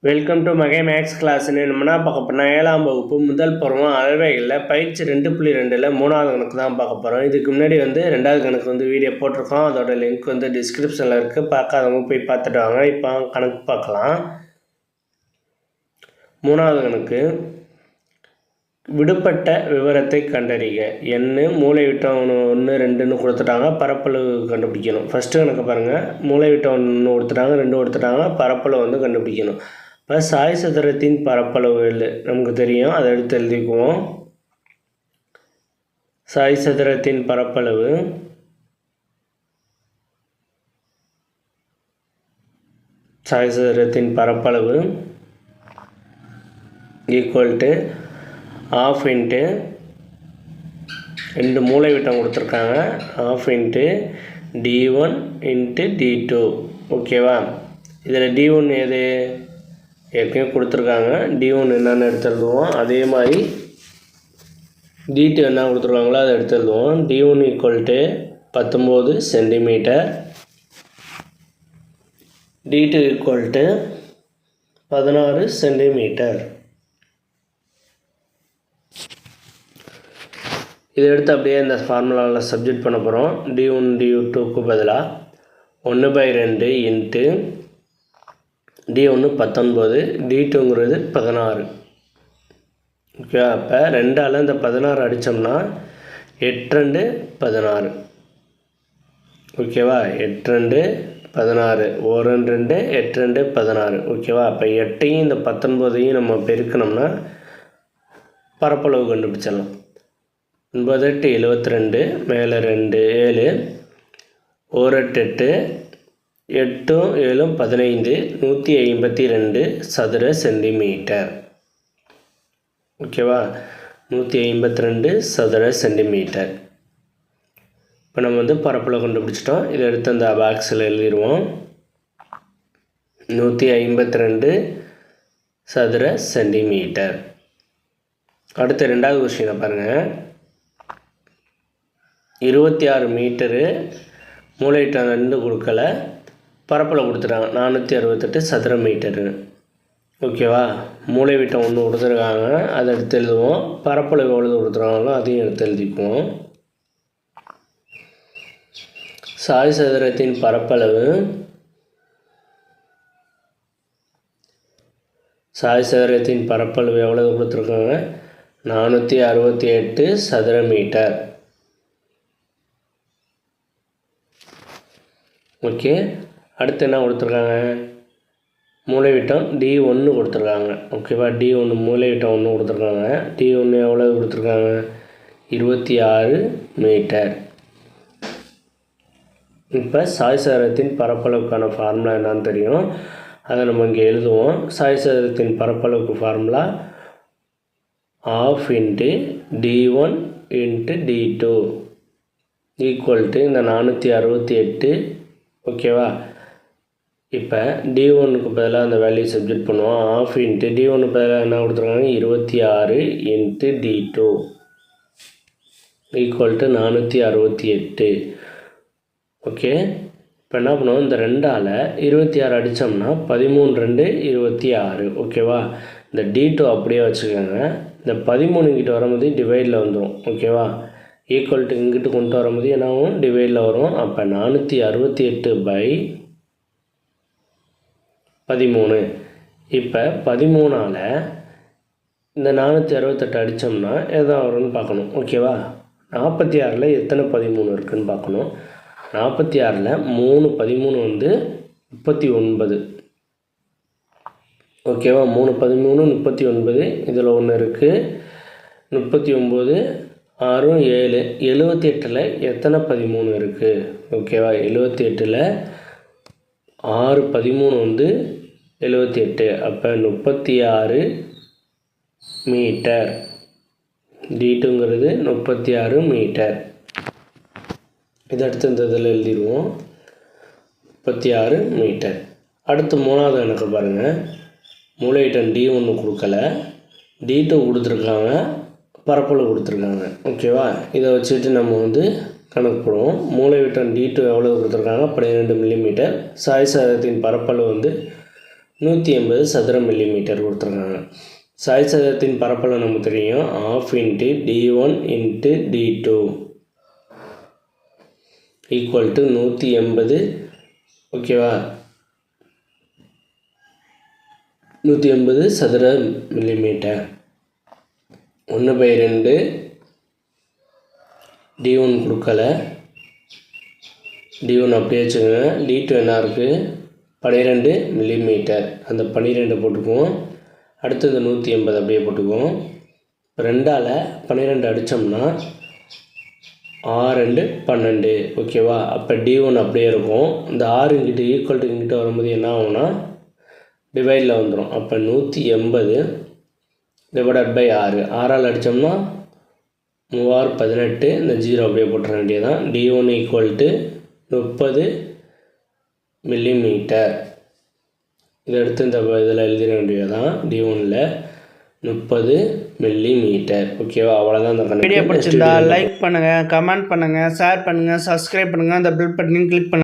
Welcome to மகை maths கிளாஸ்னு நம்மனா பார்க்க போனால் 7ஆம் வகுப்பு முதல் பருவம் அளவைகளில் பயிற்சி 2.2ல் 3வது கணக்கு தான் பார்க்க போகிறோம். இதுக்கு முன்னாடி 2வது கணக்கு வீடியோ போட்டிருக்கோம். அதோட லிங்க் டிஸ்கிரிப்ஷனில் இருக்குது. பார்க்காதவங்க போய் பார்த்துட்டு வாங்க. இப்போ கணக்கு பார்க்கலாம். 3வது கணக்கு, விடுபட்ட விவரத்தை கண்டறிக. எண்ணு மூலைவிட்டம் 1 2ன்னு கொடுத்துட்டாங்க. பரப்பளவு கண்டுபிடிக்கணும். ஃபஸ்ட்டு கணக்கு பாருங்கள். மூலைவிட்டம் 1 கொடுத்துட்டாங்க, 2 கொடுத்துட்டாங்க. பரப்பளவு கண்டுபிடிக்கணும். இப்போ சாய் சதுரத்தின் பரப்பளவு நமக்கு தெரியும், அதை எடுத்து எழுதிக்குவோம். சாய் சதுரத்தின் பரப்பளவு ஈக்குவல் டு ½ இன்ட்டு 2 மூலை விட்டம் கொடுத்துருக்காங்க, ½ இன்ட்டு d1 இன்ட்டு d2. ஓகேவா? இதில் d1 எது ஏற்கனவே கொடுத்துருக்காங்க. d1 என்னென்னு எடுத்து எழுதுவோம். அதே மாதிரி d2 என்ன கொடுத்துருக்காங்களோ அதை எடுத்து எழுதுவோம். d1 equal to 19 centimetre, d2 equal to 16 centimetre. இதை எடுத்து அப்படியே இந்த ஃபார்முலாவில் சப்ஜெக்ட் பண்ண போகிறோம். d1 d2க்கு பதிலாக 1/2 இன்ட்டு d1 19, d2ங்கிறது 16. ஓகே, அப்போ 2ஆல் இந்த 16 அடித்தோம்னா 8 2 16. ஓகேவா? 8 2 16, 1 2 8 2 16. ஓகேவா? அப்போ 8ஐயும் இந்த 19ஐயும் நம்ம பெருக்கணும்னா பரப்பளவு கண்டுபிடிச்சிடலாம். 9 8 72, மேலே 2 7, 1 8 8 7 15, 152 சதுர சென்டிமீட்டர். ஓகேவா? 152 சதுர சென்டிமீட்டர். இப்போ நம்ம பரப்பளவு கண்டுபிடிச்சிட்டோம். இதை எடுத்து அந்த பாக்ஸில் எழுதிடுவோம். 152 சதுர சென்டிமீட்டர். அடுத்த 2வது கொஸ்டினை பாருங்கள். 26 மீட்டரு, மூலைவிட்டம் 2 கொடுக்கல, பரப்பளவு கொடுத்துட்டாங்க 468 சதுர மீட்டரு. ஓகேவா? மூலைவிட்டம் 1 கொடுத்துருக்காங்க, அதை எடுத்து எழுதுவோம். பரப்பளவு எவ்வளவு கொடுத்துருக்காங்களோ அதையும் எடுத்து எழுதிக்குவோம். சாய் சதுரத்தின் பரப்பளவு எவ்வளவு கொடுத்துருக்காங்க? 468 சதுர மீட்டர். ஓகே, அடுத்து என்ன கொடுத்துருக்காங்க? மூலைவிட்டம் d1 கொடுத்துருக்காங்க. ஓகேவா? d1 மூலைவிட்டம் 1 கொடுத்துருக்காங்க. d1 எவ்வளோ கொடுத்துருக்காங்க? 26 மீட்டர். இப்போ சாய் சதுரத்தின் பரப்பளவுக்கான ஃபார்முலா என்னான்னு தெரியும், அதை நம்ம இங்கே எழுதுவோம். சாய் சதுரத்தின் பரப்பளவுக்கு formula ½ into d1 into d2 equal to இந்த 468. ஓகேவா? இப்போ d1க்கு பதிலாக அந்த வேல்யூ சப்ஜெக்ட் பண்ணுவோம். ½ இன்ட்டு d1க்கு பதிலாக என்ன கொடுத்துருக்காங்க? 26 into d2 equal to 468. Okay, இப்போ என்ன பண்ணுவோம்? இந்த 2ஆல் 26 அடித்தோம்னா 13 2 26. ஓகேவா? இந்த d2 அப்படியே வச்சுக்கோங்க. இந்த 13 இங்கிட்ட வரும்போது டிவைடில் வந்துடும். ஓகேவா? ஈக்குவல் டு இங்கிட்டு கொண்டு வரும்போது என்னாகும்? டிவைடில் வரும். அப்போ 468/13. இப்போ 13ஆல் இந்த 468 அடித்தோம்னா எதாவது வரும்னு பார்க்கணும். ஓகேவா? 46ல் எத்தனை 13 இருக்குதுன்னு பார்க்கணும். 46ல் 3 13 39. ஓகேவா? 3 13 39. இதில் 1 இருக்குது. 39 6 7 78ல் எத்தனை 13 இருக்குது? ஓகேவா? 78ல் 6 13 78. அப்போ 36 மீட்டர். d2ங்கிறது 36 மீட்டர். இதை அடுத்து இந்த இதில் எழுதிடுவோம். 36 மீட்டர். அடுத்து 3வது கணக்கு பாருங்கள். மூலைவிட்டம் d1 கொடுக்கல, d2 கொடுத்துருக்காங்க, பரப்பளவு கொடுத்துருக்காங்க. ஓகேவா? இதை வச்சுட்டு நம்ம கணக்கு போடுவோம். மூலைவிட்டம் d2 எவ்வளோ கொடுத்துருக்காங்க? 12 மில்லிமீட்டர். சாய் சதுரத்தின் பரப்பளவு 180 சதுர மில்லிமீட்டர் கொடுத்துருக்காங்க. சாய் சதுரத்தின் பரப்பளவு நமக்கு தெரியும், ½ × d1 × d2 ஈக்குவல் டு 180. ஓகேவா, 180 சதுர மில்லிமீட்டர். 1/2 d1 கொடுக்கல, d1 அப்படியே வச்சுக்கோங்க. d2 என்ன இருக்குது, 12 மில்லிமீட்டர். அந்த 12 போட்டுக்குவோம். அடுத்தது 180 அப்படியே போட்டுக்குவோம். 2ஆல் 12 அடித்தோம்னா 6 × 12. ஓகேவா, அப்போ d1 அப்படியே இருக்கும். இந்த 6 இங்கிட்டு ஈக்குவல் டு இங்கிட்ட வரும்போது என்ன ஆகும்னா டிவைடில் வந்துடும். அப்போ 180 / 6. 6ஆல் அடித்தோம்னா 3 × 18. இந்த 0 அப்படியே போட்டுற வேண்டியதான். d1 equal to 30 millimetre. இதை எடுத்து இந்த இதில் எழுதிட வேண்டியதான். d1ல் 30 மில்லிமீட்டர். ஓகேவா, அவ்வளோதான். அந்த கணக்கு. வீடியோ பிடிச்சிருந்தா லைக் பண்ணுங்கள், கமெண்ட் பண்ணுங்கள், ஷேர் பண்ணுங்கள், சப்ஸ்கிரைப் பண்ணுங்கள், அந்த பெல் பட்டனையும் கிளிக் பண்ணுங்கள்.